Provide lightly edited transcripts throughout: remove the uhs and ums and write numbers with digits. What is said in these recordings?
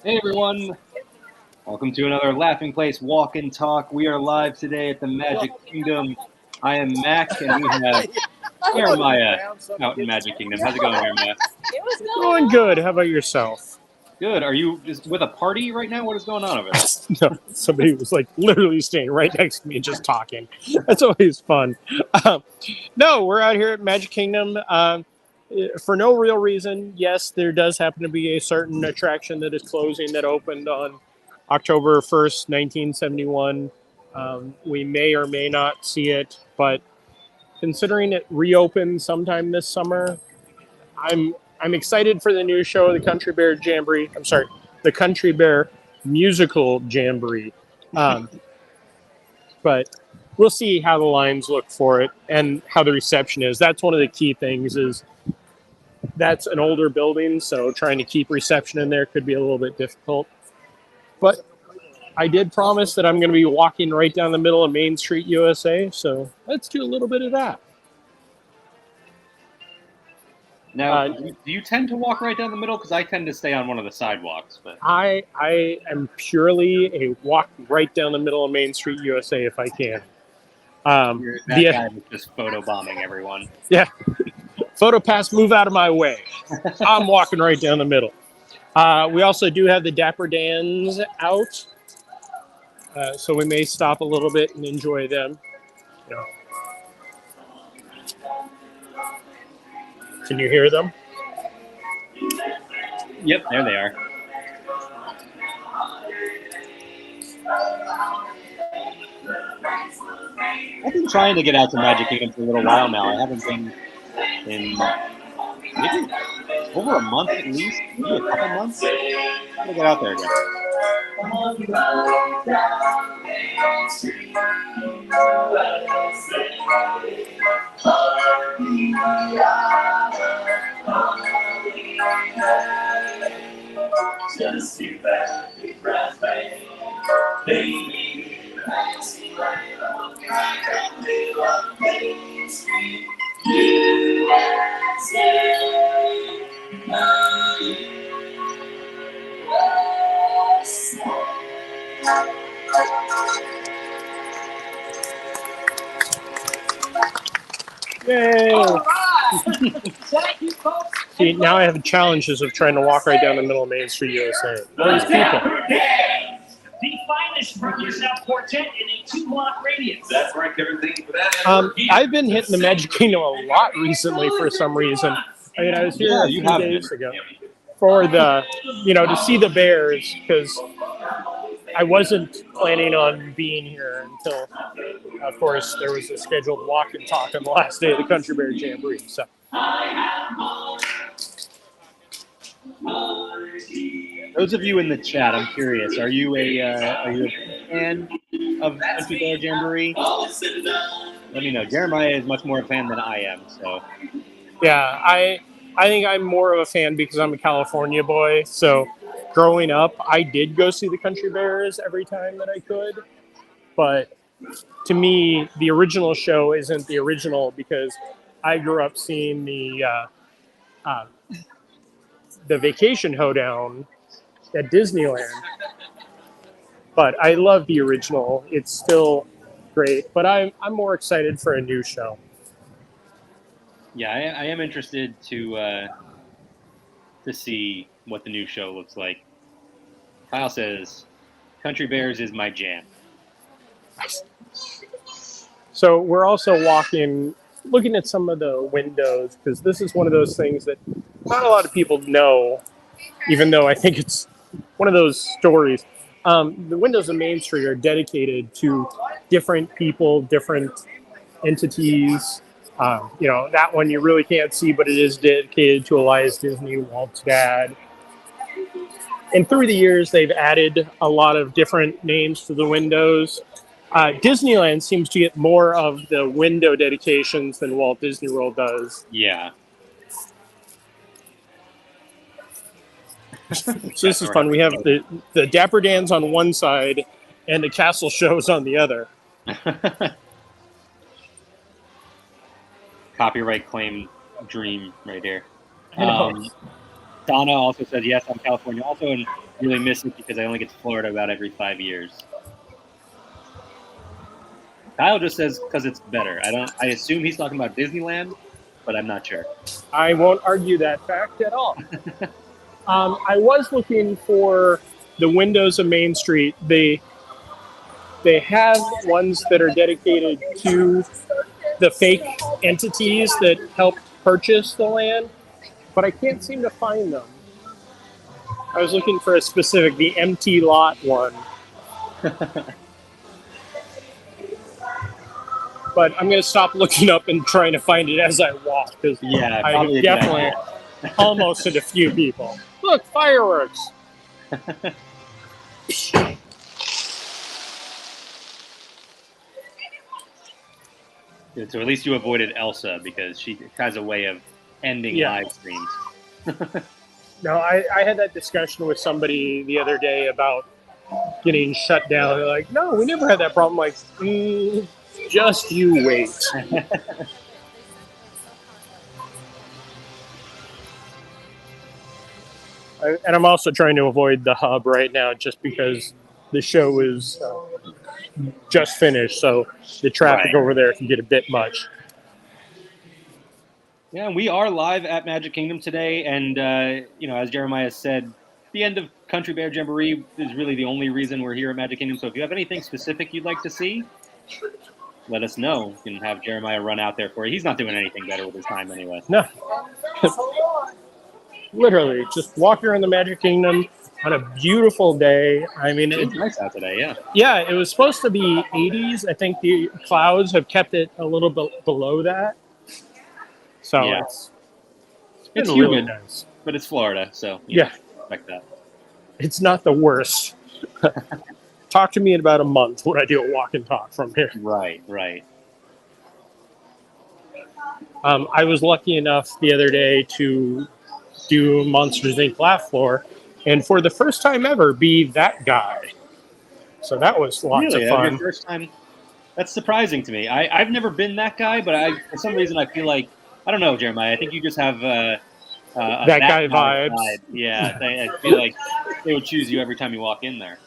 Hey everyone, welcome to another Laughing Place Walk and Talk. We are live today at the Magic Kingdom. I am Mac, and we have Jeremiah out in Magic Kingdom. How's it going, Jeremiah? Going good. How about yourself? Good. Are you just with a party right now? What is going on over there? No, somebody was like literally standing right next to me and just talking. That's always fun. Um, no, we're out here at Magic Kingdom for no real reason. Yes, there does happen to be a certain attraction that is closing that opened on October 1st, 1971. We may or may not see it, but considering it reopened sometime this summer, I'm excited for the new show, the Country Bear Jamboree. I'm sorry, the Country Bear Musical Jamboree. But we'll see how the lines look for it and how the reception is. That's one of the key things. Is that's an older building, so trying to keep reception in there could be a little bit difficult. But I did promise that I'm going to be walking right down the middle of Main Street, USA. So let's do a little bit of that. Now, do you tend to walk right down the middle? Because I tend to stay on one of the sidewalks. But I am purely a walk right down the middle of Main Street, USA, if I can. that guy was just photobombing everyone. Yeah. Photo pass, move out of my way. I'm walking right down the middle. We also do have the Dapper Dans out. So we may stop a little bit and enjoy them. You know. Can you hear them? Yep, there they are. I've been trying to get out to Magic Kingdom for a little while now. I haven't been in maybe over a month at least, maybe a couple months. I'm gonna get out there again. Just you back with breath, baby. Main Street, USA. Yay! All right. Thank you, folks. See, now I have challenges of trying to walk right down the middle of Main Street, USA. All these people. The finest Rookie South Quartet in a 2-block radius. That's right, Kevin. Thank you for that. I've been hitting the Magic Kingdom a lot recently for some reason. I mean, I was here a few days ago for the, to see the Bears because I wasn't planning on being here until, of course, there was a scheduled walk and talk on the last day of the Country Bear Jamboree. So. Those of you in the chat, I'm curious. Are you a fan of Country Bear Jamboree? Let me know. Jeremiah is much more a fan than I am. So Yeah, I think I'm more of a fan because I'm a California boy. So growing up, I did go see the Country Bears every time that I could. But to me, the original show isn't the original because I grew up seeing the Vacation Hoedown at Disneyland. But I love the original. It's still great. But I'm more excited for a new show. yeah, I am interested to see what the new show looks like. Kyle says, "Country Bears is my jam." So we're also looking at some of the windows because this is one of those things that not a lot of people know, even though I think it's one of those stories. The windows of Main Street are dedicated to different people, different entities. That one you really can't see, but it is dedicated to Elias Disney, Walt's dad. And through the years, they've added a lot of different names to the windows. Disneyland seems to get more of the window dedications than Walt Disney World does. Yeah. So this is fun. We have the Dapper Dans on one side and the Castle Shows on the other. Copyright claim dream right here. Donna also says, yes, I'm California. Also, and really miss it because I only get to Florida about every 5 years. Kyle just says because it's better. I assume he's talking about Disneyland, but I'm not sure. I won't argue that fact at all. I was looking for the windows of Main Street. They have ones that are dedicated to the fake entities that helped purchase the land, but I can't seem to find them. I was looking for the empty lot one. But I'm going to stop looking up and trying to find it as I walk, because Yeah, I probably a good definitely idea. almost hit a few people. Look, fireworks! Good, so at least you avoided Elsa because she has a way of ending Yeah. live streams. No, I had that discussion with somebody the other day about getting shut down. They're like, no, we never had that problem. I'm like, just you wait. And I'm also trying to avoid the hub right now just because the show is just finished, so the traffic Right. over there can get a bit much. Yeah, we are live at Magic Kingdom today, and as Jeremiah said, the end of Country Bear Jamboree is really the only reason we're here at Magic Kingdom. So if you have anything specific you'd like to see, let us know. You can have Jeremiah run out there for you. He's not doing anything better with his time anyway. No. Literally, just walk around the Magic Kingdom on a beautiful day. I mean, It's nice out today, yeah. Yeah, it was supposed to be 80s. I think the clouds have kept it a little bit below that. So Yeah. it's It's been really humid, nice. but it's Florida, so Yeah, expect that. it's not the worst. Talk to me in about a month when I do a walk and talk from here. Right. I was lucky enough the other day to do Monsters Inc. Laugh Floor, and for the first time ever, be that guy. So that was lots Really, of that was fun. your first time? That's surprising to me. I've never been that guy, but for some reason I feel like, I don't know, Jeremiah, I think you just have that guy vibes. vibe. Yeah, I feel like they would choose you every time you walk in there.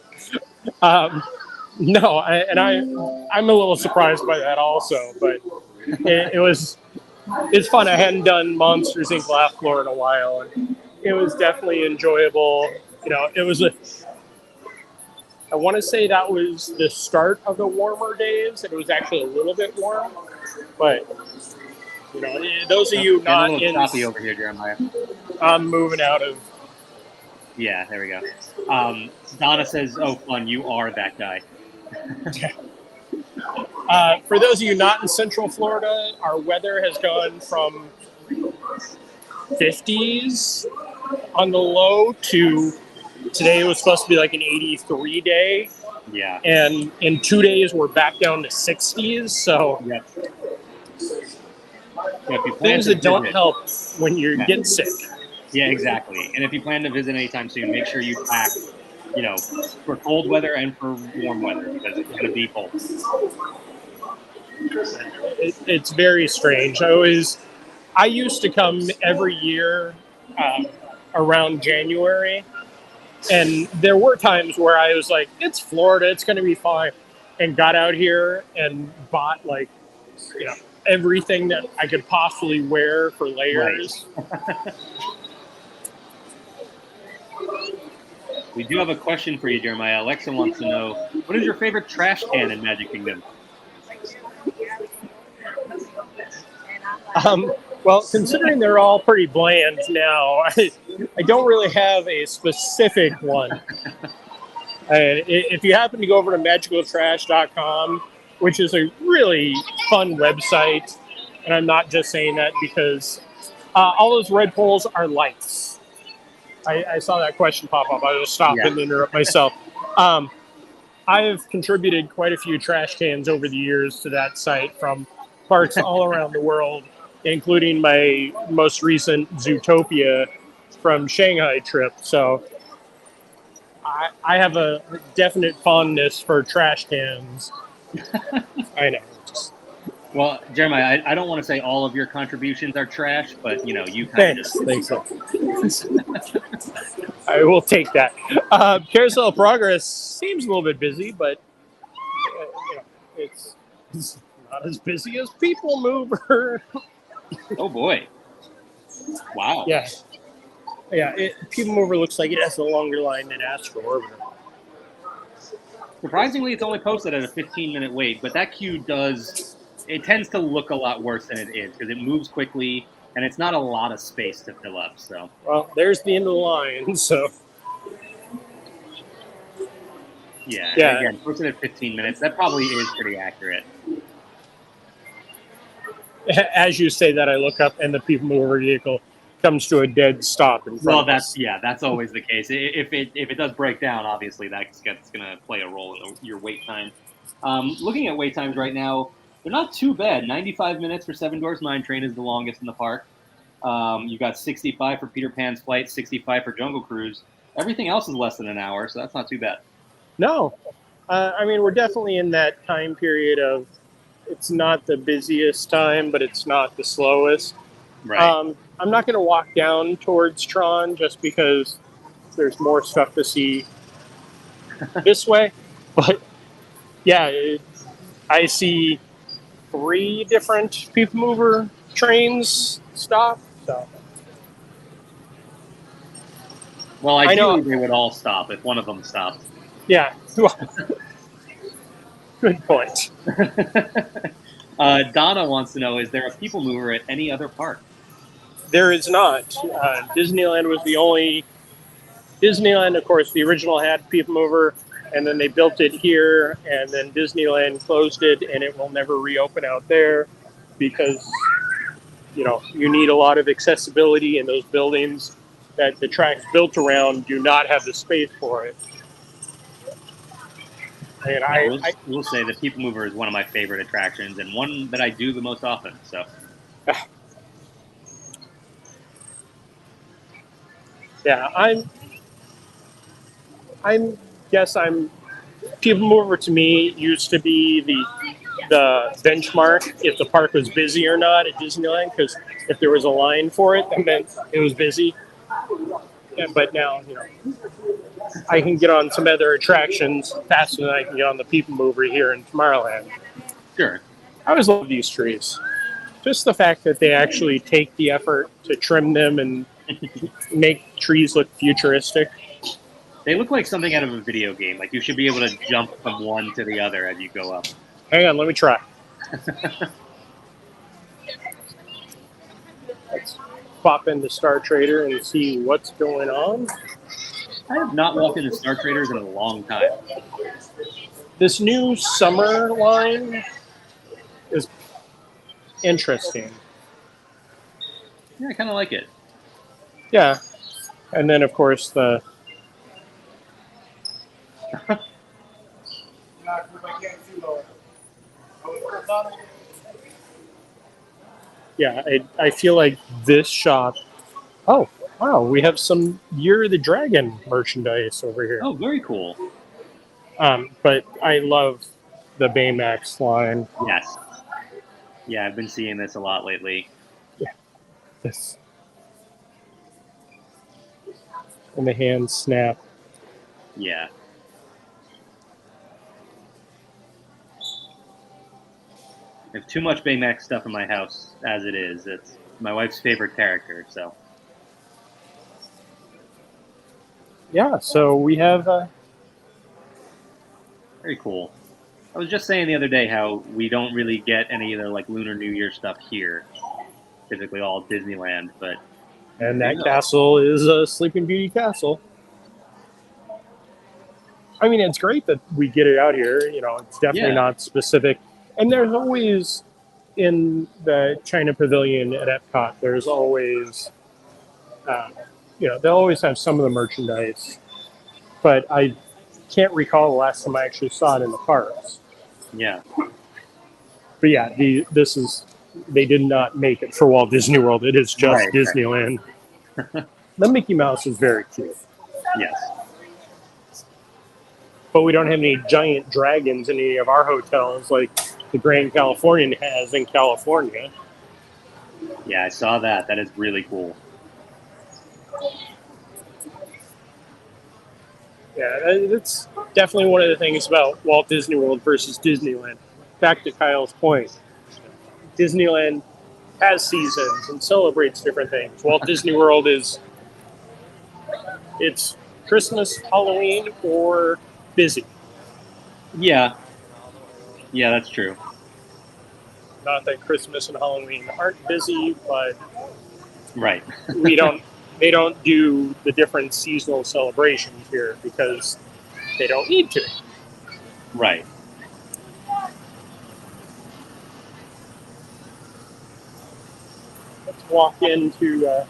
No, I'm a little surprised by that also, but it's fun. I hadn't done Monsters Inc. Laugh Floor in a while, and it was definitely enjoyable. It was I want to say that was the start of the warmer days, and it was actually a little bit warm, but those of you Getting not a little in, choppy over here, Jeremiah. I'm moving out of. Yeah, there we go. Donna says, "Oh, fun! You are that guy." For those of you not in Central Florida, our weather has gone from 50s on the low to today. It was supposed to be like an 83 day, Yeah. and in 2 days we're back down to 60s. So Yep. Yeah, if you plan things to that don't visit- help when you get sick. Yeah, exactly. And if you plan to visit anytime soon, make sure you pack, for cold weather and for warm weather, because it's going to be both. It's very strange. I used to come every year around January, and there were times where I was like, it's Florida, it's going to be fine, and got out here and bought everything that I could possibly wear for layers. Right. We do have a question for you, Jeremiah. Alexa wants to know, what is your favorite trash can in Magic Kingdom? Well, considering they're all pretty bland now, I don't really have a specific one. If you happen to go over to magicaltrash.com, which is a really fun website, and I'm not just saying that because all those red poles are lights. I saw that question pop up. I just stopped and interrupt myself. I've contributed quite a few trash cans over the years to that site from parks all around the world, including my most recent Zootopia from Shanghai trip. So I have a definite fondness for trash cans. I know. Well, Jeremiah, I don't want to say all of your contributions are trash, but you kind of Thanks. I will take that. Carousel of Progress seems a little bit busy, but it's not as busy as People Mover. Oh boy! Wow. Yeah. People Mover looks like it has a longer line than Astro Orbiter. Surprisingly, it's only posted at a 15-minute wait, but that queue it tends to look a lot worse than it is because it moves quickly and it's not a lot of space to fill up. So, well, there's the end of the line. So, yeah. Yeah. Again, posted at 15 minutes. That probably is pretty accurate. As you say that, I look up and the People Mover vehicle comes to a dead stop in front Well, of us. that's always the case. If it does break down, obviously that's going to play a role in your wait time. Looking at wait times right now, they're not too bad. 95 minutes for Seven Dwarfs Mine Train is the longest in the park. You got 65 for Peter Pan's Flight, 65 for Jungle Cruise. Everything else is less than an hour, so that's not too bad. No. I mean, we're definitely in that time period of it's not the busiest time, but it's not the slowest. Right. I'm not going to walk down towards Tron just because there's more stuff to see this way. But yeah, I see 3 different People Mover trains stop. So. Well, I know ideally they would all stop if one of them stopped. Yeah. Good point. Donna wants to know, is there a People Mover at any other park? There is not. Disneyland was the only... Disneyland, of course, the original had People Mover, and then they built it here, and then Disneyland closed it, and it will never reopen out there because, you need a lot of accessibility, and those buildings that the track's built around do not have the space for it. And I will say that People Mover is one of my favorite attractions and one that I do the most often. So, yeah, I'm People Mover to me used to be the benchmark if the park was busy or not at Disneyland, because if there was a line for it, that meant it was busy. Yeah, but now, I can get on some other attractions faster than I can get on the People Mover here in Tomorrowland. Sure. I always love these trees. Just the fact that they actually take the effort to trim them and make trees look futuristic. They look like something out of a video game. Like you should be able to jump from one to the other as you go up. Hang on, let me try. Let's pop into Star Trader and see what's going on. I have not walked into Star Traders in a long time. This new summer line is interesting. Yeah, I kind of like it. Yeah. And then, of course, the... yeah, I feel like this shop... Oh, wow, we have some Year of the Dragon merchandise over here. Oh, very cool. But I love the Baymax line. Yes. Yeah, I've been seeing this a lot lately. Yeah. This. And the hand snap. Yeah. I have too much Baymax stuff in my house as it is. It's my wife's favorite character, so. Yeah, so we have... Very cool. I was just saying the other day how we don't really get any of the Lunar New Year stuff here. Typically all Disneyland, but... And that castle is a Sleeping Beauty castle. I mean, it's great that we get it out here. It's definitely not specific. And there's always, in the China Pavilion at Epcot, there's always, they'll always have some of the merchandise. But I can't recall the last time I actually saw it in the parks. Yeah. But yeah, they did not make it for Walt Disney World. It is just Disneyland. The Mickey Mouse is very cute. Yes. But we don't have any giant dragons in any of our hotels like the Grand Californian has in California. Yeah, I saw that. That is really cool. Yeah, that's definitely one of the things about Walt Disney World versus Disneyland. Back to Kyle's point, Disneyland has seasons and celebrates different things. Walt Disney World it's Christmas, Halloween, or busy. Yeah. Yeah, that's true. Not that Christmas and Halloween aren't busy, but Right. they don't do the different seasonal celebrations here because they don't need to. Right. Let's walk into the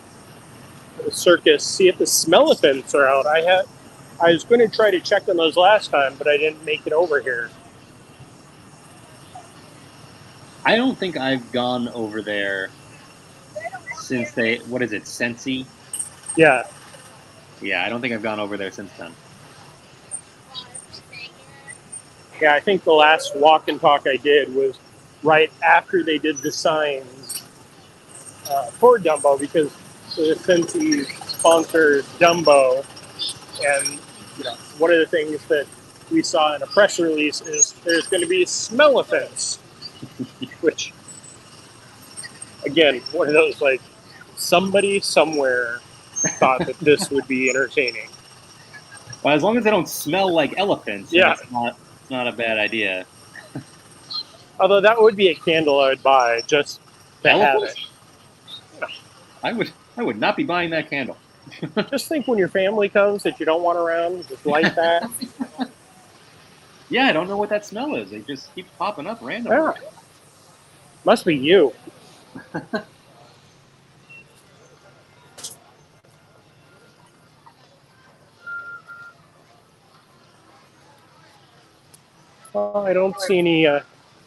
circus, see if the Smellifants are out. I was going to try to check on those last time, but I didn't make it over here. I don't think I've gone over there since what is it, Sensi? Yeah. Yeah, I don't think I've gone over there since then. Yeah, I think the last walk and talk I did was right after they did the signs for Dumbo, because the Sensi sponsors Dumbo, and one of the things that we saw in a press release is there's going to be Smellifants, which, again, one of those, like, somebody somewhere thought that this would be entertaining. Well, as long as they don't smell like elephants, Yeah, it's not a bad idea. Although that would be a candle I would buy just to have it. Yeah. I would not be buying that candle. Just think when your family comes that you don't want around, just light that. Yeah, I don't know what that smell is. It just keeps popping up randomly. Yeah. Must be you. Well, I don't see any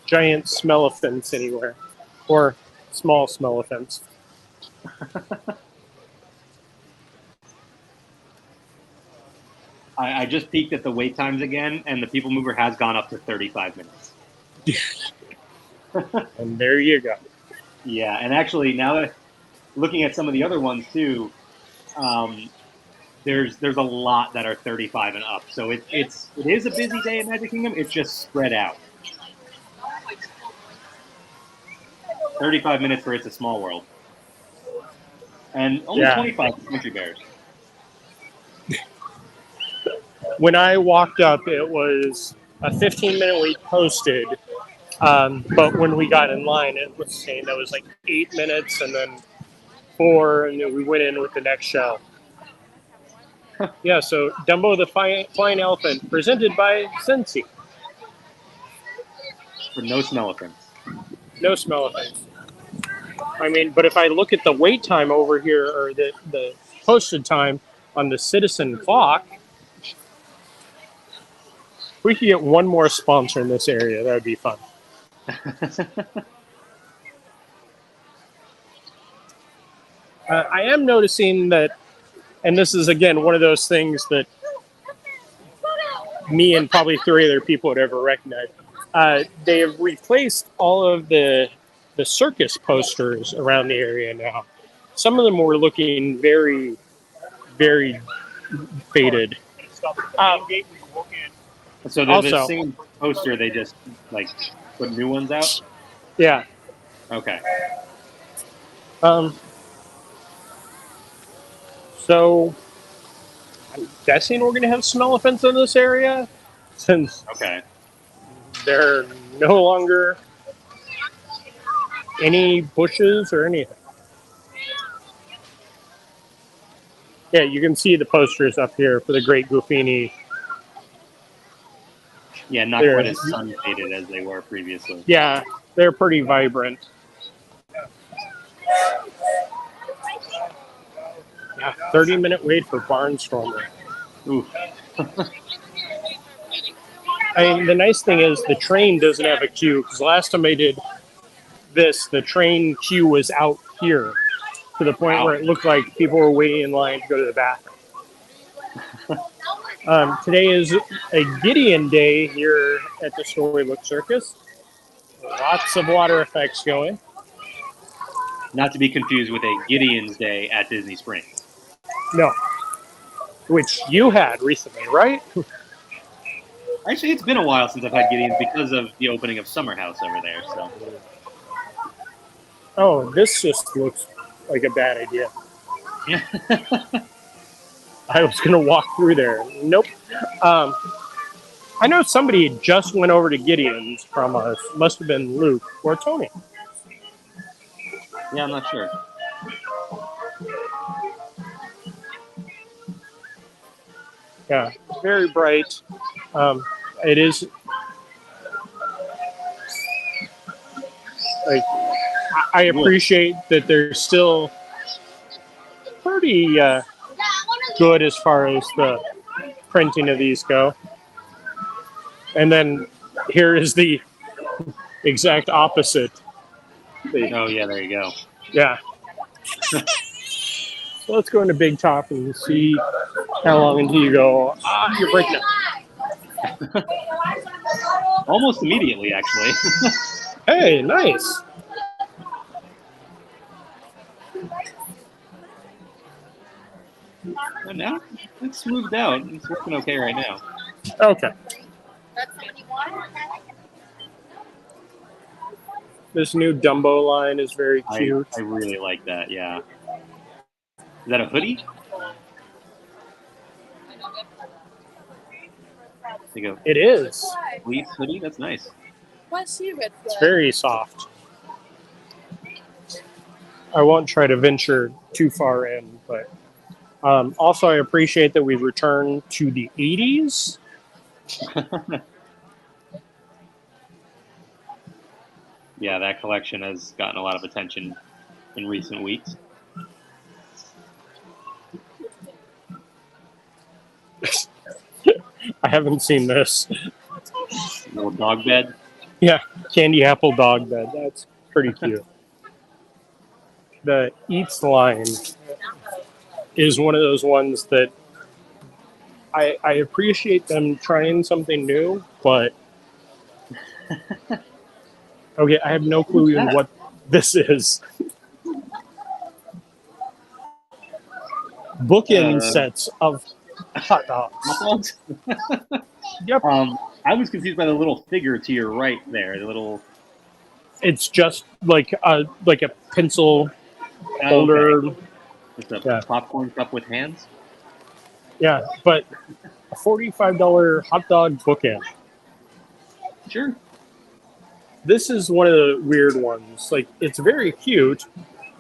giant Smellifants anywhere, or small Smellifants. I just peeked at the wait times again, and the People Mover has gone up to 35 minutes. And there you go. Yeah, and actually, now that looking at some of the other ones too, there's a lot that are 35 and up. So it is a busy day at Magic Kingdom. It's just spread out. 35 minutes for It's a Small World, and only 25 for Country Bears. When I walked up, it was a 15-minute wait posted, but when we got in line, it was saying that was like 8 minutes, and then 4, and then we went in with the next show. Yeah, so Dumbo the Flying Elephant, presented by Sensi. For no Smellifants. No Smellifants. I mean, but if I look at the wait time over here, or the posted time on the Citizen clock, if we could get one more sponsor in this area, that would be fun. I am noticing that, and this is, again, one of those things that me and probably 3 other people would ever recognize. They have replaced all of the circus posters around the area now. Some of them were looking very, very faded. So the same poster, they just like put new ones out? Yeah. Okay. So I'm guessing we're going to have Smellifants in this area, since there are no longer any bushes or anything. Yeah, you can see the posters up here for the Great Goofini. Yeah, not quite as sun-faded as they were previously. Yeah, they're pretty vibrant. Yeah, 30-minute wait for Barnstormer. Oof. I mean, the nice thing is the train doesn't have a queue, because last time I did this, the train queue was out here to the point where it looked like people were waiting in line to go to the bathroom. Today is a Gideon Day here at the Storybook Circus. Lots of water effects going. Not to be confused with a Gideon's Day at Disney Springs. No. which you had recently, right? Actually, it's been a while since I've had Gideon's because of the opening of Summer House over there. So Oh, this just looks like a bad idea. yeah. I was going to walk through there. Nope. I know somebody just went over to Gideon's from us. Must have been Luke or Tony. Yeah, I'm not sure. Yeah, very bright. It is like I appreciate that they're still pretty good as far as the printing of these go. And then here is the exact opposite. Oh yeah, there you go. Yeah. So let's go into Big Top and see how long until you go. You're breaking up. Almost immediately, actually. Hey, nice. But now it's smoothed out. It's working okay right now. Okay. This new Dumbo line is very cute. I really like that. Yeah. Is that a hoodie? There you go. It is. Fleece hoodie. That's nice. It's very soft. I won't try to venture too far in, but also I appreciate that we've returned to the 80s. Yeah, that collection has gotten a lot of attention in recent weeks. I haven't seen this. Little dog bed. Yeah, candy apple dog bed. That's pretty cute. The Eats line is one of those ones that I appreciate them trying something new, but okay, I have no clue even what this is. Bookend sets of hot dogs. Yep. I was confused by the little figure to your right there. The little. It's just like a pencil holder. Okay. It's a popcorn cup with hands. Yeah, but a $45 hot dog bookend. Sure. This is one of the weird ones. Like, it's very cute,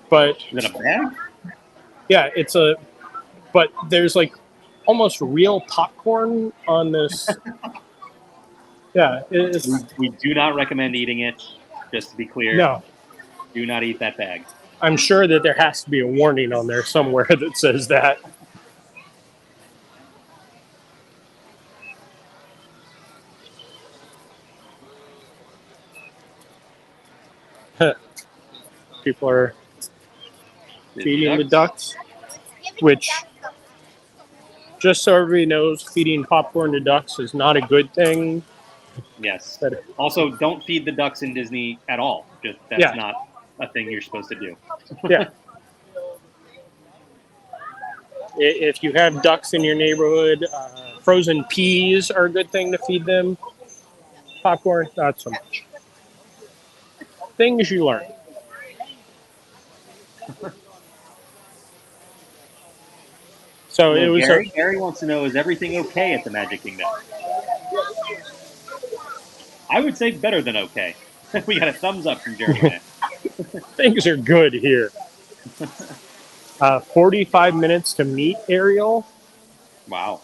but Is it a bag? yeah, but there's like almost real popcorn on this. Yeah, We do not recommend eating it. Just to be clear. No. Do not eat that bag. I'm sure that there has to be a warning on there somewhere that says that. People are feeding the ducks, which, just so everybody knows, feeding popcorn to ducks is not a good thing. Yes. Also, don't feed the ducks in Disney at all. That's not a thing you're supposed to do. Yeah. If you have ducks in your neighborhood, frozen peas are a good thing to feed them. Popcorn, not so much. Things you learn. So it was. Gary wants to know: is everything okay at the Magic Kingdom? I would say better than okay. We got a thumbs up from Jeremy. Things are good here. 45 minutes to meet Ariel. Wow.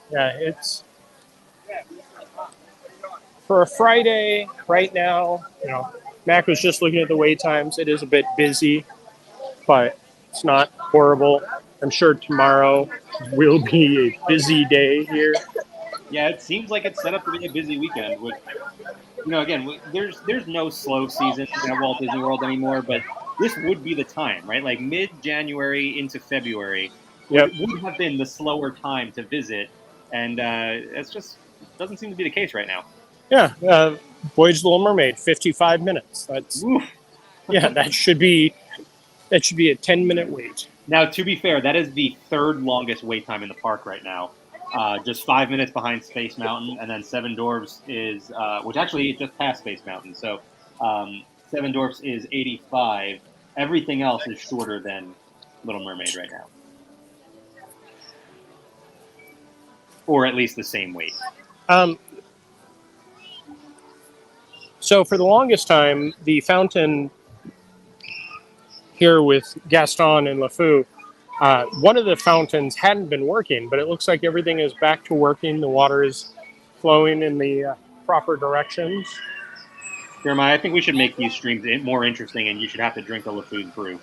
Yeah, it's for a Friday right now. You know, Mac was just looking at the wait times. It is a bit busy, but it's not horrible. I'm sure tomorrow will be a busy day here. Yeah, it seems like it's set up to be a busy weekend. With, again, there's no slow season at Walt Disney World anymore, but this would be the time, right? Like mid-January into February would have been the slower time to visit, and it's just doesn't seem to be the case right now. Yeah, Voyage of the Little Mermaid, 55 minutes. That's Oof. yeah, that should be a 10-minute wait. Now, to be fair, that is the third longest wait time in the park right now. Just 5 minutes behind Space Mountain, and then Seven Dwarfs is, which actually is just past Space Mountain. So Seven Dwarfs is 85. Everything else is shorter than Little Mermaid right now, or at least the same wait. So for the longest time, the fountain here with Gaston and LeFou, one of the fountains hadn't been working, but it looks like everything is back to working. The water is flowing in the proper directions. Jeremiah, I think we should make these streams more interesting, and you should have to drink a LeFou's brew.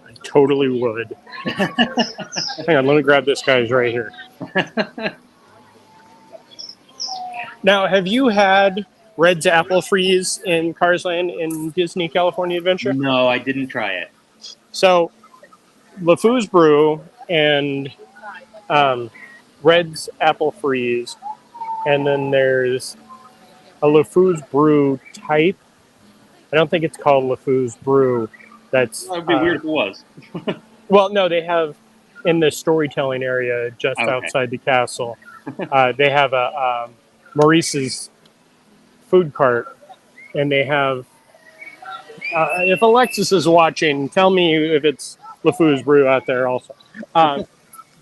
I totally would. Hang on, let me grab this guy's right here. Now, have you had Red's Apple Freeze in Cars Land in Disney California Adventure? No, I didn't try it. So, LeFou's Brew and Red's Apple Freeze, and then there's a LeFou's Brew type. I don't think it's called LeFou's Brew. That would be weird if it was. Well, no, they have in the storytelling area just outside the castle. They have a Maurice's food cart, and they have. If Alexis is watching, tell me if it's LeFou's Brew out there also.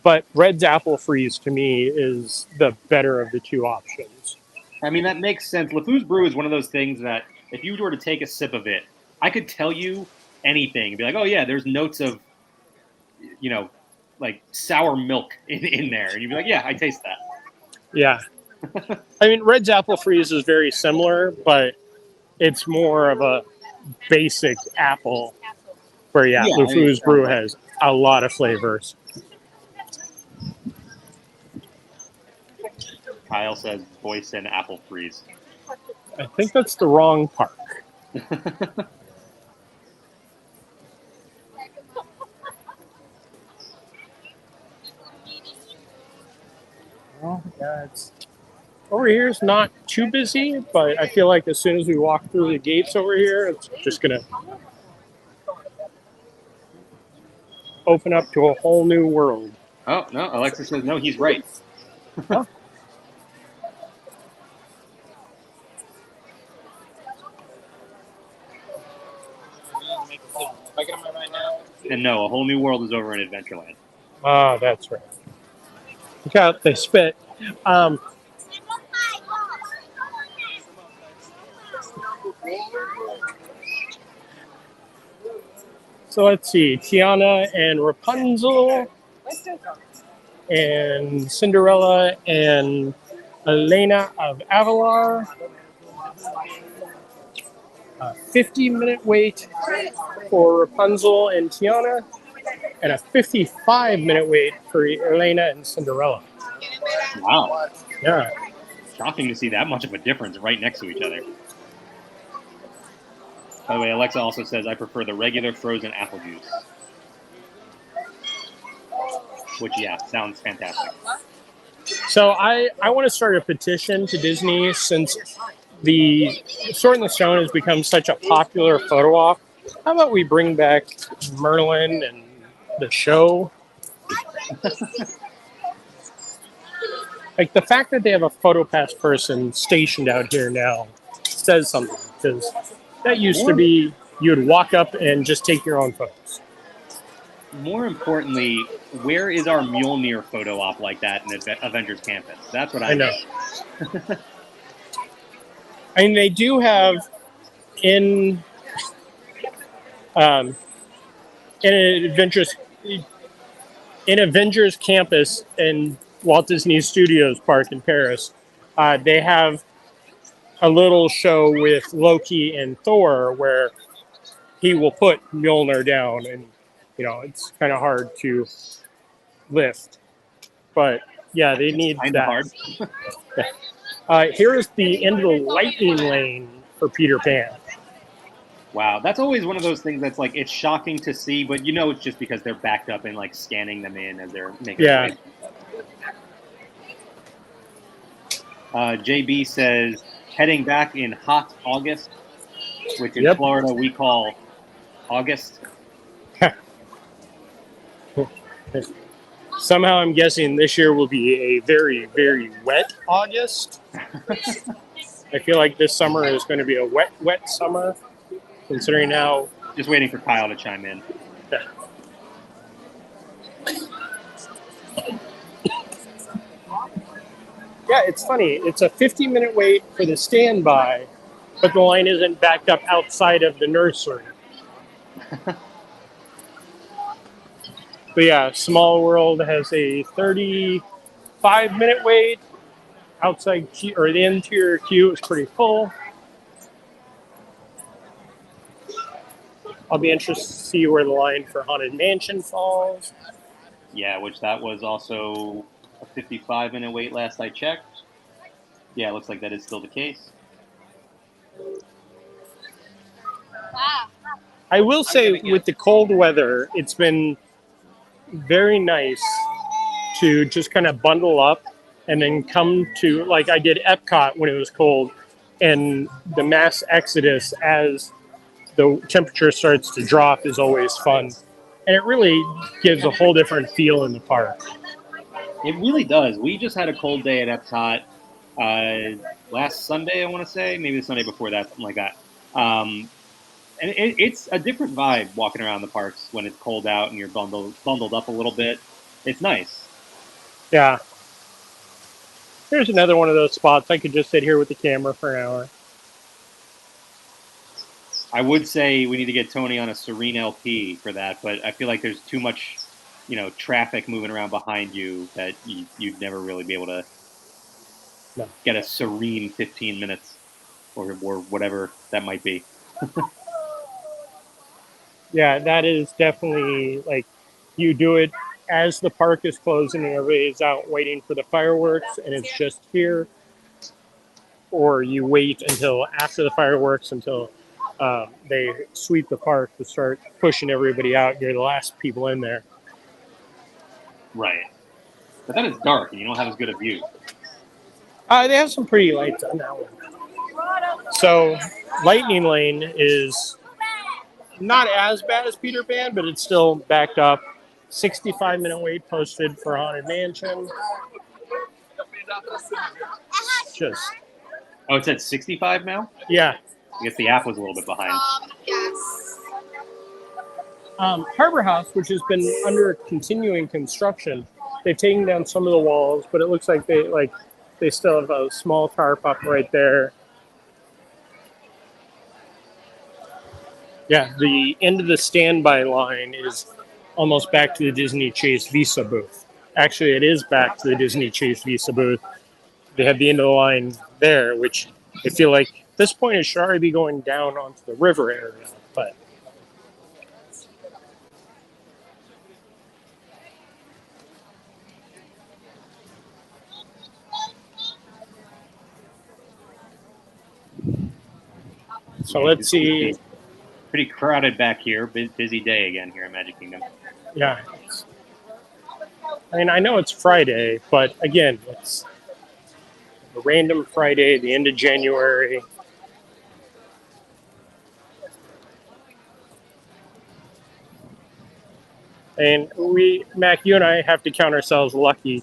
But Red's Apple Freeze to me is the better of the two options. I mean, that makes sense. LeFou's Brew is one of those things that if you were to take a sip of it, I could tell you anything. Be like, oh yeah, there's notes of, like sour milk in there. And you'd be like, yeah, I taste that. Yeah. I mean, Red's Apple Freeze is very similar, but it's more of a basic apple. Where, LeFou's Brew has a lot of flavors. Kyle says voice and Apple Freeze. I think that's the wrong park. Well, yeah, over here is not too busy, but I feel like as soon as we walk through the gates over here, it's just going to open up to a whole new world. Oh, no, Alexa says no, he's right. Oh. And no, a whole new world is over in Adventureland. Oh, that's right. Look out, they spit. So let's see, Tiana and Rapunzel, and Cinderella and Elena of Avalar. A 50-minute wait for Rapunzel and Tiana, and a 55-minute wait for Elena and Cinderella. Wow. Yeah. Shocking to see that much of a difference right next to each other. By the way, Alexa also says, I prefer the regular frozen apple juice. Which, yeah, sounds fantastic. So I want to start a petition to Disney since the Sword in the Stone has become such a popular photo op. How about we bring back Merlin and the show? Like the fact that they have a PhotoPass person stationed out here now says something, because that used to be you'd walk up and just take your own photos. More importantly, where is our Mjolnir photo op like that in Avengers Campus? That's what I know. I mean, they do have in Avengers Campus in Walt Disney Studios Park in Paris. They have a little show with Loki and Thor where he will put Mjolnir down, and it's kind of hard to lift. But yeah, they need that. Hard. Here is the end of the lightning lane for Peter Pan. Wow, that's always one of those things that's like, it's shocking to see, but it's just because they're backed up and like scanning them in as they're making Yeah. JB says heading back in hot August, which in Yep. Florida we call August. Somehow I'm guessing this year will be a very, very wet August. I feel like this summer is going to be a wet, wet summer, considering how... Just waiting for Kyle to chime in. Yeah, it's funny. It's a 50-minute wait for the standby, but the line isn't backed up outside of the nursery. But yeah, Small World has a 35-minute wait. Outside queue, or the interior queue is pretty full. I'll be interested to see where the line for Haunted Mansion falls. Yeah, which that was also a 55-minute wait last I checked. Yeah, it looks like that is still the case. I will say, with the cold weather, it's been very nice to just kind of bundle up and then come to, like I did Epcot when it was cold, and the mass exodus as the temperature starts to drop is always fun. And it really gives a whole different feel in the park. It really does. We just had a cold day at Epcot last Sunday, I want to say. Maybe the Sunday before that, something like that. And it's a different vibe walking around the parks when it's cold out and you're bundled up a little bit. It's nice. Yeah. Here's another one of those spots. I could just sit here with the camera for an hour. I would say we need to get Tony on a Serene LP for that, but I feel like there's too much, traffic moving around behind you that you'd never really be able to get a serene 15 minutes or whatever that might be. Yeah, that is definitely, like, you do it as the park is closing and everybody's out waiting for the fireworks and it's just here, or you wait until after the fireworks until they sweep the park to start pushing everybody out. You're the last people in there. Right. But then it's dark and you don't have as good a view. They have some pretty lights on that one. So Lightning Lane is not as bad as Peter Pan, but it's still backed up. 65-minute wait posted for Haunted Mansion. Just... Oh, it's at 65 now? Yeah. I guess the app was a little bit behind. Yes. Harbor House, which has been under continuing construction, they've taken down some of the walls, but it looks like they still have a small tarp up right there. Yeah, the end of the standby line is almost back to the Disney Chase Visa booth. Actually, it is back to the Disney Chase Visa booth. They have the end of the line there, which I feel like at this point it should already be going down onto the river area. But so let's see. Pretty crowded back here. Busy day again here in Magic Kingdom. Yeah. I mean, I know it's Friday, but again, it's a random Friday, the end of January. And Mac, you and I have to count ourselves lucky.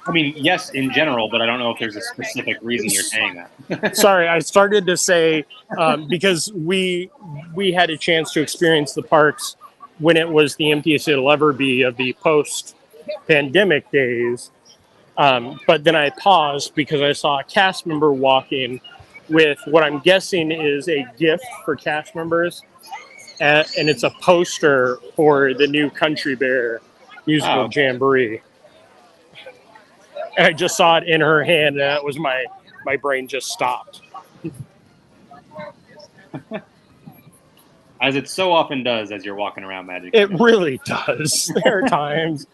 I mean, yes, in general, but I don't know if there's a specific reason you're saying that. Sorry, I started to say because we had a chance to experience the parks when it was the emptiest it'll ever be of the post-pandemic days. But then I paused because I saw a cast member walk in with what I'm guessing is a gift for cast members. And it's a poster for the new Country Bear musical jamboree. And I just saw it in her hand, and that was my brain just stopped. As it so often does as you're walking around Magic It Kingdom. really does. There are times.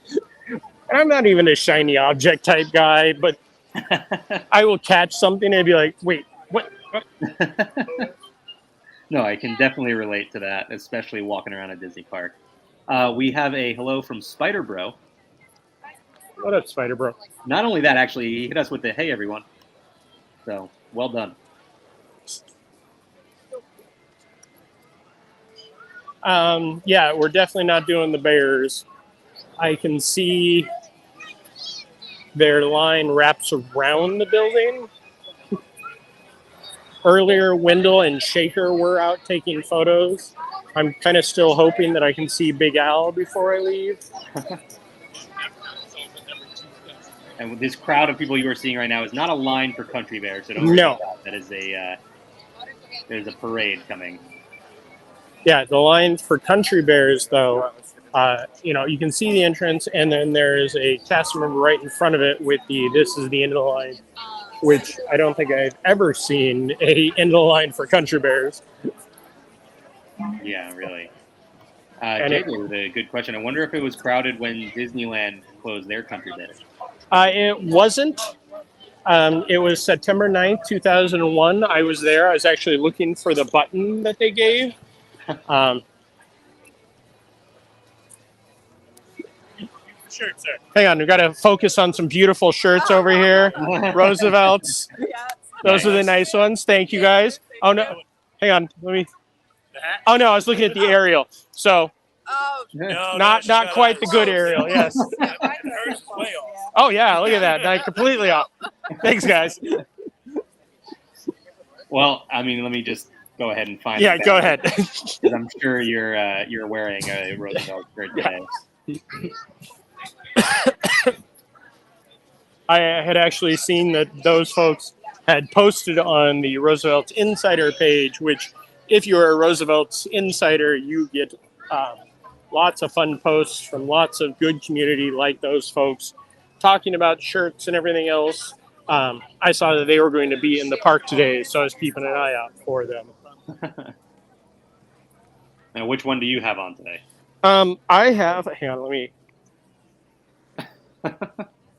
And I'm not even a shiny object type guy, but I will catch something and be like, wait, what? No, I can definitely relate to that, especially walking around a Disney park. We have a hello from Spider Bro. What up, Spider Bro? Not only that, actually, he hit us with the "Hey, everyone." So well done. Yeah, we're definitely not doing the bears. I can see their line wraps around the building. Earlier, Wendell and Shaker were out taking photos. I'm kind of still hoping that I can see Big Al before I leave. And with this crowd of people you are seeing right now is not a line for Country Bear, so don't worry No. about that. That is there's a parade coming. Yeah, the line for Country Bears, though, you can see the entrance, and then there's a cast member right in front of it with "This is the end of the line," which I don't think I've ever seen a end of the line for Country Bears. Yeah, really. Jacob with a good question. I wonder if it was crowded when Disneyland closed their Country Bear. It wasn't. It was September 9th, 2001. I was there. I was actually looking for the button that they gave. Shirts there. Hang on, we got to focus on some beautiful shirts over here. Roosevelt's. Those are the nice ones. Thank you, guys. Oh no, hang on. Let me. Oh no, I was looking at the aerial. So. Not quite the good aerial. Yes. Oh yeah, look at that. Not completely off. Thanks, guys. Well, I mean, let me just go ahead and find. Yeah, go ahead. Because I'm sure you're wearing a Roosevelt shirt today. I had actually seen that those folks had posted on the Roosevelt's Insider page, which, if you're a Roosevelt's Insider, you get lots of fun posts from lots of good community like those folks talking about shirts and everything else. I saw that they were going to be in the park today, so I was keeping an eye out for them. Now, which one do you have on today? I have, hang on, let me.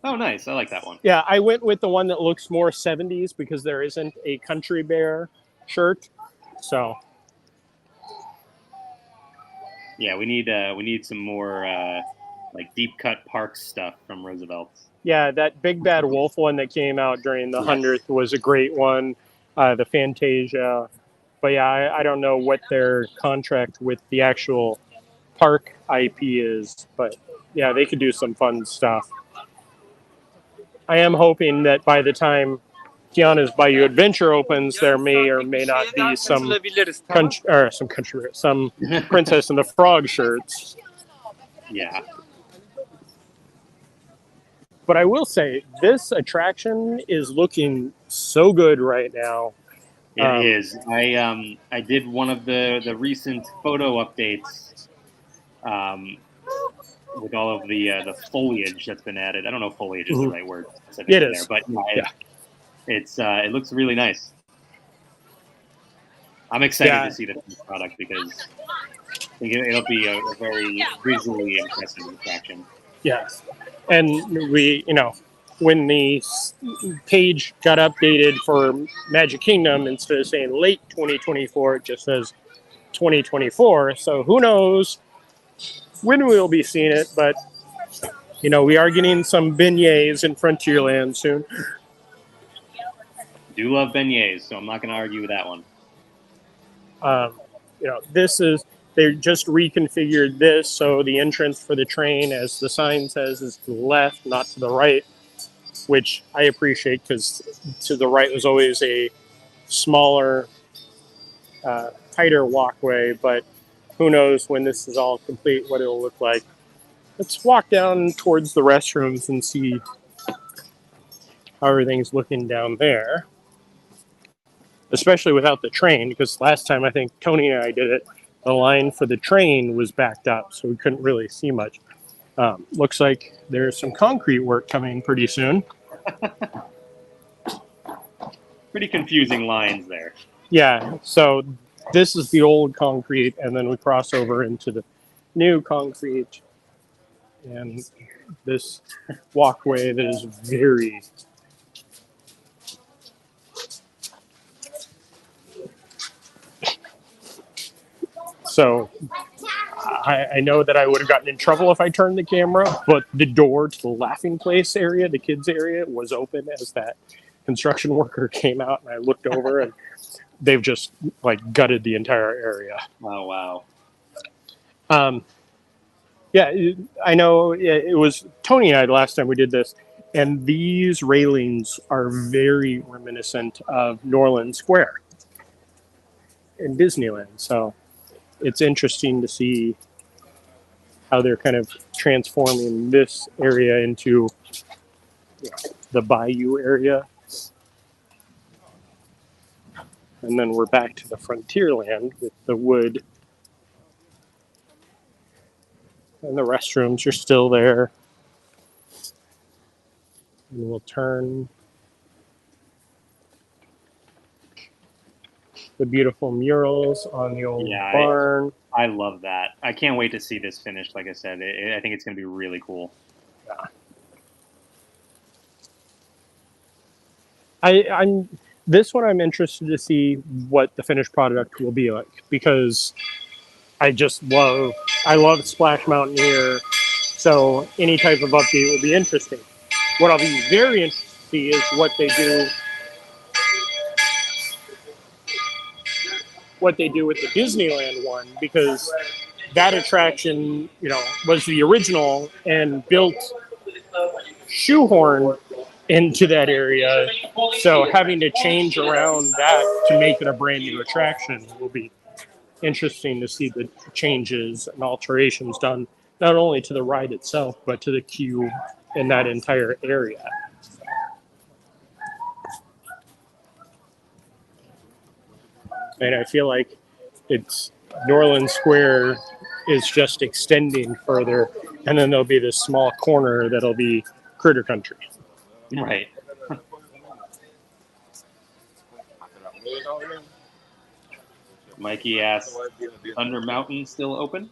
Oh, nice. I like that one. Yeah, I went with the one that looks more 70s because there isn't a Country Bear shirt. So. Yeah, we need some more like deep cut park stuff from Roosevelt's. Yeah, that Big Bad Wolf one that came out during the 100th was a great one. The Fantasia. But yeah, I don't know what their contract with the actual park IP is. But yeah, they could do some fun stuff. I am hoping that by the time Tiana's Bayou Adventure opens, there may or may not be some Princess and the Frog shirts. Yeah. But I will say, this attraction is looking so good right now. It is. I did one of the recent photo updates with all of the foliage that's been added. I don't know if foliage is the right word specifically it is. there, but it looks really nice. I'm excited to see the product because I think it'll be a very visually impressive attraction. Yes. And we, when the page got updated for Magic Kingdom, instead of saying late 2024, it just says 2024. So who knows when we'll be seeing it, but we are getting some beignets in Frontierland soon. Do love beignets, so I'm not going to argue with that one. They just reconfigured this, so the entrance for the train, as the sign says, is to the left, not to the right, which I appreciate because to the right was always a smaller, tighter walkway, but who knows when this is all complete what it'll look like. Let's walk down towards the restrooms and see how everything's looking down there, especially without the train, because last time I think Tony and I did it, the line for the train was backed up, so we couldn't really see much. Looks like there's some concrete work coming pretty soon. Pretty confusing lines there. Yeah, so this is the old concrete, and then we cross over into the new concrete. And this walkway that is very... So I know that I would have gotten in trouble if I turned the camera, but the door to the laughing place area, the kids area, was open as that construction worker came out, and I looked over, and they've just like gutted the entire area. Oh wow. Yeah, I know it was Tony and I last time we did this, and these railings are very reminiscent of Norland Square in Disneyland. So it's interesting to see how they're kind of transforming this area into the Bayou area. And then we're back to the Frontierland with the wood. And the restrooms are still there. And we'll turn the beautiful murals on the old barn. I love that. I can't wait to see this finished. Like I said, I think it's going to be really cool. Yeah. This one I'm interested to see what the finished product will be like, because I love Splash Mountain here, so any type of update will be interesting. What I'll be very interested to see is what they do with the Disneyland one, because that attraction, was the original and built shoehorn into that area. So having to change around that to make it a brand new attraction will be interesting to see the changes and alterations done, not only to the ride itself, but to the queue in that entire area. And I feel like it's Norland Square is just extending further, and then there'll be this small corner that'll be Critter Country. Right. Mikey asks, Thunder Mountain still open?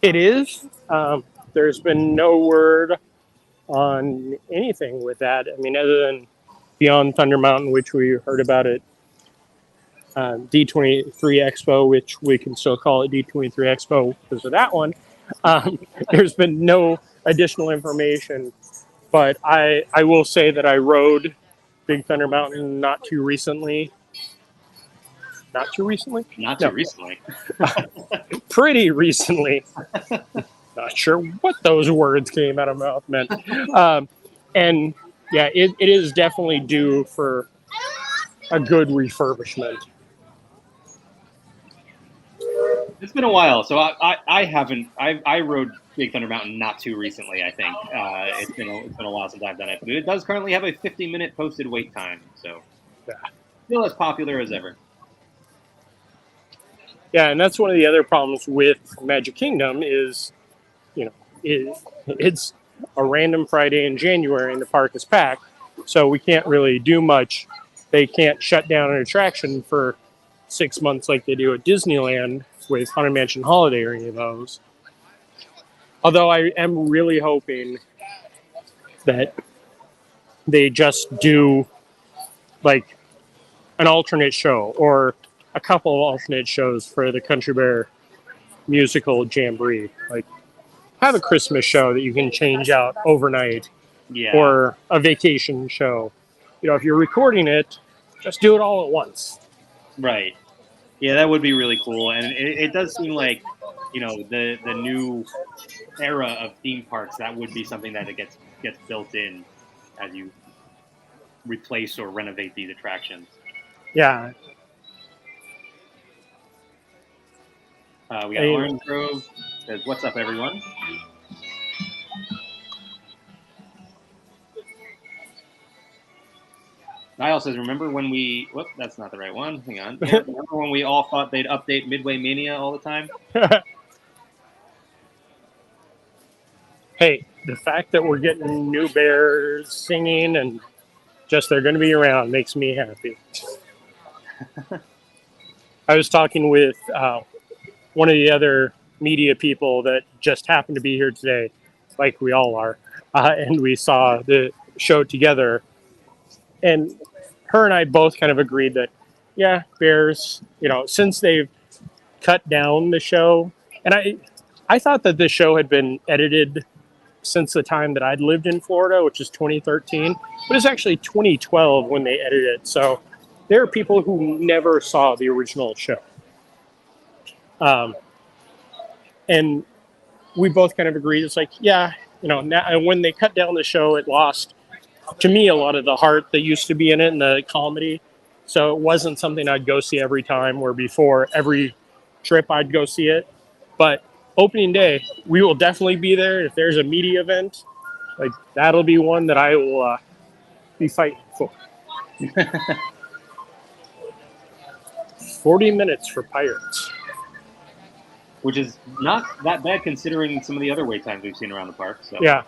It is. There's been no word on anything with that. I mean, other than Beyond Thunder Mountain, which we heard about at D23 Expo, which we can still call it D23 Expo because of that one. There's been no additional information, but I will say that I rode Big Thunder Mountain not too recently. Not too recently? Not too recently. Pretty recently. Not sure what those words came out of my mouth meant. And yeah, it is definitely due for a good refurbishment. It's been a while, so I rode Big Thunder Mountain not too recently. I think it's been a while since I've done it, but it does currently have a 50-minute posted wait time, so still as popular as ever. Yeah, and that's one of the other problems with Magic Kingdom is, it's a random Friday in January and the park is packed, so we can't really do much. They can't shut down an attraction for 6 months like they do at Disneyland with Haunted Mansion Holiday or any of those. Although I am really hoping that they just do like an alternate show or a couple of alternate shows for the Country Bear musical jamboree. Like have a Christmas show that you can change out overnight, or a vacation show. If you're recording it, just do it all at once. Right. Yeah, that would be really cool. And it does seem like, the new era of theme parks, that would be something that it gets built in as you replace or renovate these attractions. Yeah. We got Orange Grove says, "What's up, everyone?" Niall says, "Remember when we..." Whoop, that's not the right one. Hang on. Remember when we all thought they'd update Midway Mania all the time? Hey, the fact that we're getting new bears singing and just they're going to be around makes me happy. I was talking with one of the other media people that just happened to be here today, like we all are, and we saw the show together. And her and I both kind of agreed that, yeah, bears, since they've cut down the show, and I thought that this show had been edited since the time that I'd lived in Florida, which is 2013, but it's actually 2012 when they edited it. So there are people who never saw the original show. And we both kind of agreed. It's like, yeah, now, when they cut down the show, it lost, to me, a lot of the heart that used to be in it and the comedy. So it wasn't something I'd go see every time, where before every trip I'd go see it. But opening day, we will definitely be there. If there's a media event, like that'll be one that I will be fighting for. 40 minutes for Pirates. Which is not that bad considering some of the other wait times we've seen around the park. So. Yeah.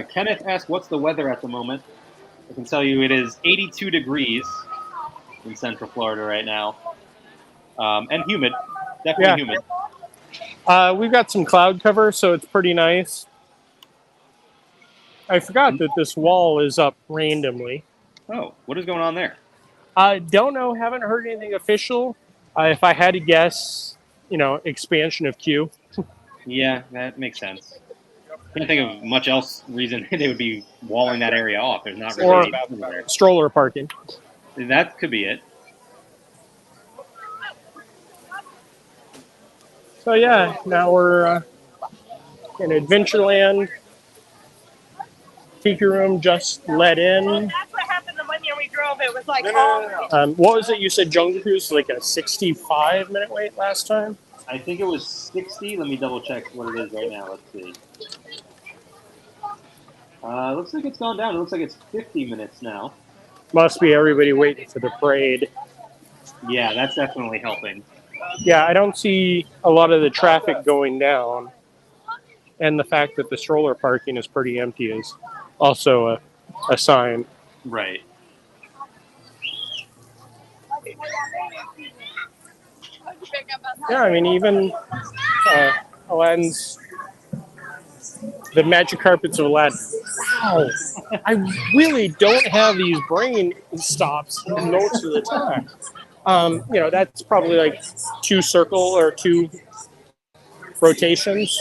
Kenneth asked, what's the weather at the moment? I can tell you it is 82 degrees in Central Florida right now. And humid. Definitely humid. We've got some cloud cover, so it's pretty nice. I forgot that this wall is up randomly. Oh, what is going on there? I don't know. Haven't heard anything official. If I had to guess, expansion of queue. Yeah, that makes sense. I can't think of much else reason they would be walling that area off. There's not really anything there. Stroller parking. That could be it. So yeah, now we're in Adventureland. Tiki room just let in. Well, that's what happened the one year we drove. It was like What was it? You said Jungle Cruise like a 65-minute wait last time? I think it was 60. Let me double check what it is right now. Let's see. Looks like it's gone down. It looks like it's 50 minutes now. Must be everybody waiting for the parade. Yeah, that's definitely helping. Yeah, I don't see a lot of the traffic going down. And the fact that the stroller parking is pretty empty is also a sign. Right. Yeah, I mean, even Aladdin's, the magic carpets of Aladdin. Wow, I really don't have these brain stops most of the time. That's probably like 2 circle or 2 rotations.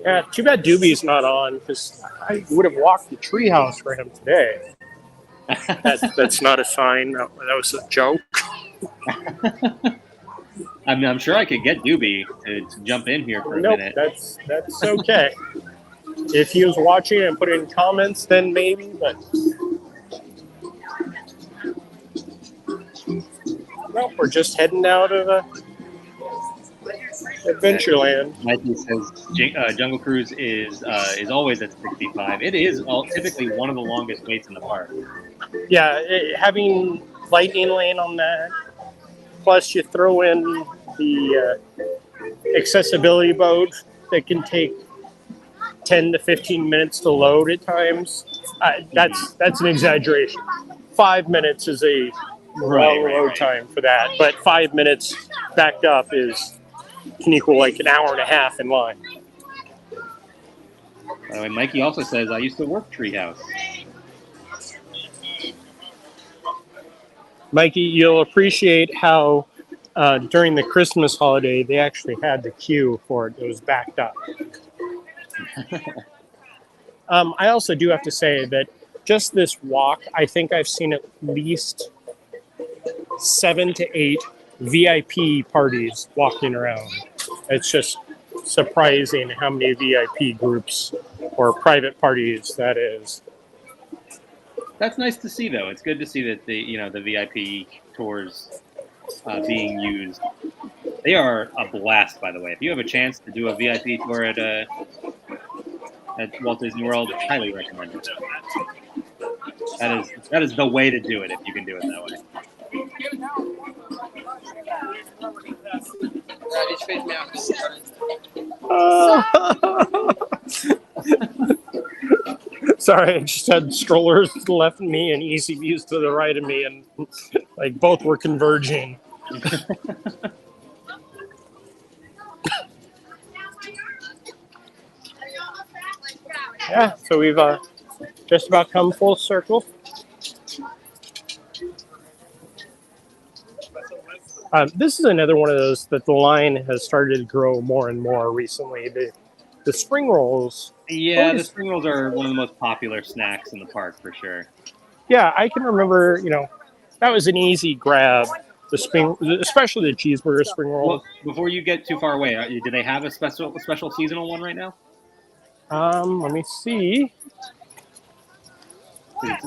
Yeah, too bad Doobie's not on, because I would have walked the treehouse for him today. That's not a sign. That was a joke. I'm sure I could get Doobie to jump in here for a minute. That's okay. If he was watching and put in comments, then maybe, but nope, we're just heading out of Adventureland. Mikey says Jungle Cruise is always at 65. It is typically one of the longest waits in the park. Yeah, having Lightning Lane on that, plus you throw in the accessibility boat that can take 10 to 15 minutes to load at times. That's an exaggeration. 5 minutes is a long load time for that, but 5 minutes backed up can equal like an hour and a half in line. By the way, Mikey also says, I used to work Treehouse. Mikey, you'll appreciate how during the Christmas holiday, they actually had the queue for it. It was backed up. I also do have to say that just this walk, I think I've seen at least 7 to 8 VIP parties walking around. It's just surprising how many VIP groups or private parties that is. That's nice to see, though. It's good to see that the VIP tours being used. They are a blast, by the way. If you have a chance to do a VIP tour at Walt Disney World, I highly recommend it. That is the way to do it if you can do it that way. Sorry, I just had strollers to the left of me and easy views to the right of me, and like both were converging. Yeah, so we've just about come full circle. This is another one of those that the line has started to grow more and more recently. The spring rolls. Yeah, the spring rolls are one of the most popular snacks in the park for sure. Yeah, I can remember, that was an easy grab. The spring, especially the cheeseburger spring rolls. Well, before you get too far away, do they have a special seasonal one right now? Let me see.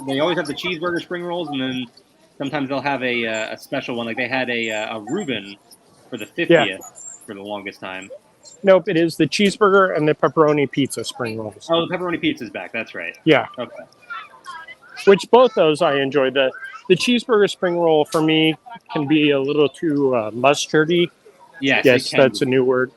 They always have the cheeseburger spring rolls, and then sometimes they'll have a special one. Like they had a Reuben for the 50th for the longest time. Nope, it is the cheeseburger and the pepperoni pizza spring rolls. Oh, the pepperoni pizza's back. That's right. Yeah. Okay. Which both those I enjoy. The cheeseburger spring roll for me can be a little too mustardy. Yes, that's a new word.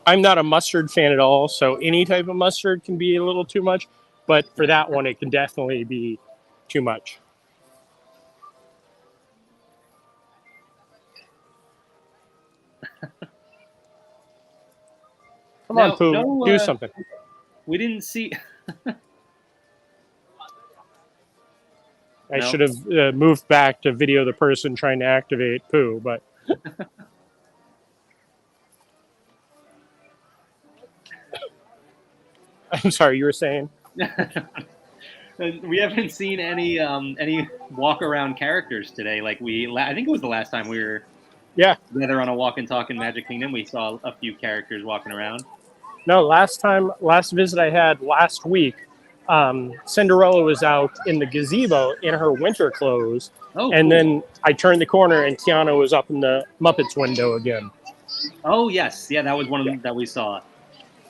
I'm not a mustard fan at all, so any type of mustard can be a little too much. But for that one, it can definitely be too much. Come on, Pooh, do something. We didn't see. I should have moved back to video the person trying to activate Pooh, but. I'm sorry, you were saying? We haven't seen any walk around characters today. Like I think it was the last time we were together on a walk and talk in Magic Kingdom. We saw a few characters walking around. No, last visit I had last week, Cinderella was out in the gazebo in her winter clothes. Oh, and cool. then I turned the corner and Tiana was up in the Muppets window again. Oh, yes. Yeah, that was one of them that we saw.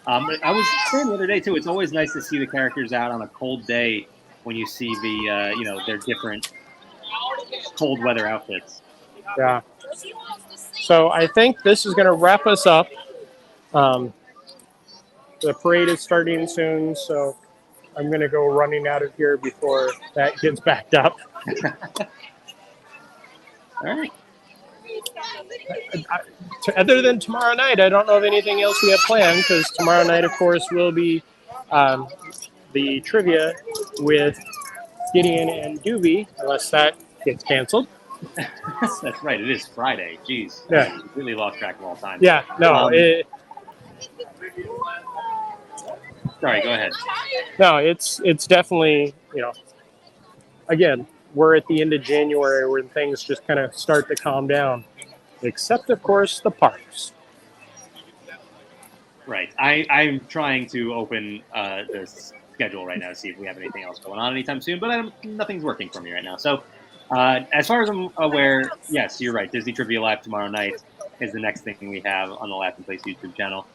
I was saying the other day, too, it's always nice to see the characters out on a cold day when you see their different cold weather outfits. Yeah. So I think this is going to wrap us up. The parade is starting soon, so I'm going to go running out of here before that gets backed up. All right. Other than tomorrow night, I don't know of anything else we have planned, because tomorrow night, of course, will be the trivia with Gideon and Doobie, unless that gets canceled. That's right. It is Friday. Jeez. Yeah. I completely lost track of all time. Yeah. No. Sorry. Go ahead. No. It's definitely, again, we're at the end of January when things just kind of start to calm down, except of course the parks. Right. I'm trying to open this schedule right now to see if we have anything else going on anytime soon, but nothing's working for me right now. So as far as I'm aware, yes, you're right. Disney Trivia Live tomorrow night is the next thing we have on the Laughing Place YouTube channel.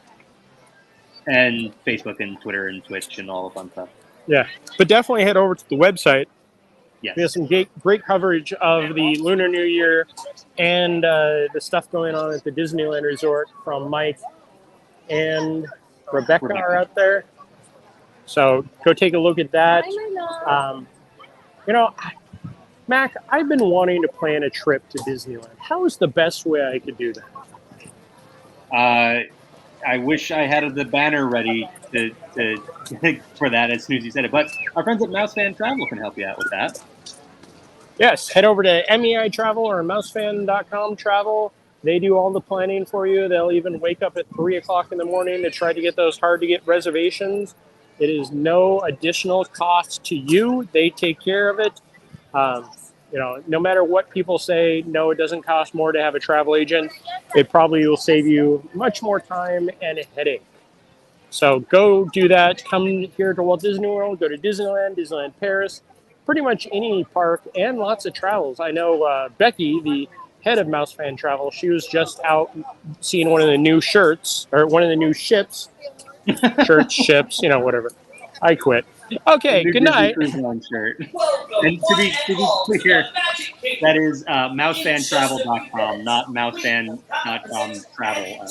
And Facebook and Twitter and Twitch and all the fun stuff. Yeah. But definitely head over to the website. Yes. We have some great coverage of the Lunar New Year and the stuff going on at the Disneyland Resort from Mike and Rebecca are out there. So go take a look at that. Mac, I've been wanting to plan a trip to Disneyland. How is the best way I could do that? I wish I had the banner ready for that as soon as you said it. But our friends at Mouse Fan Travel can help you out with that. Yes, head over to MEI Travel or mousefan.com travel. They do all the planning for you. They'll even wake up at 3 o'clock in the morning to try to get those hard-to-get reservations. It is no additional cost to you. They take care of it. No matter what people say, no, it doesn't cost more to have a travel agent. It probably will save you much more time and a headache. So go do that. Come here to Walt Disney World. Go to Disneyland, Disneyland Paris, pretty much any park, and lots of travels. I know Becky, the head of Mouse Fan Travel, she was just out seeing one of the new shirts, or one of the new ships. Shirts, ships, whatever. I quit. Okay, good night. Shirt. And to be clear, that is mousefantravel.com, not mousefan.com travel.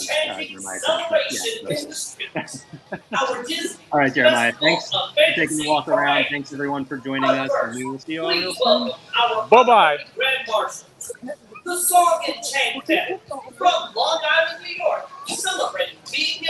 All right, Jeremiah, thanks for taking the walk around. Thanks, everyone, for joining us. And we will see you all real soon. Bye-bye. The song and chant from Long Island, New York, celebrating being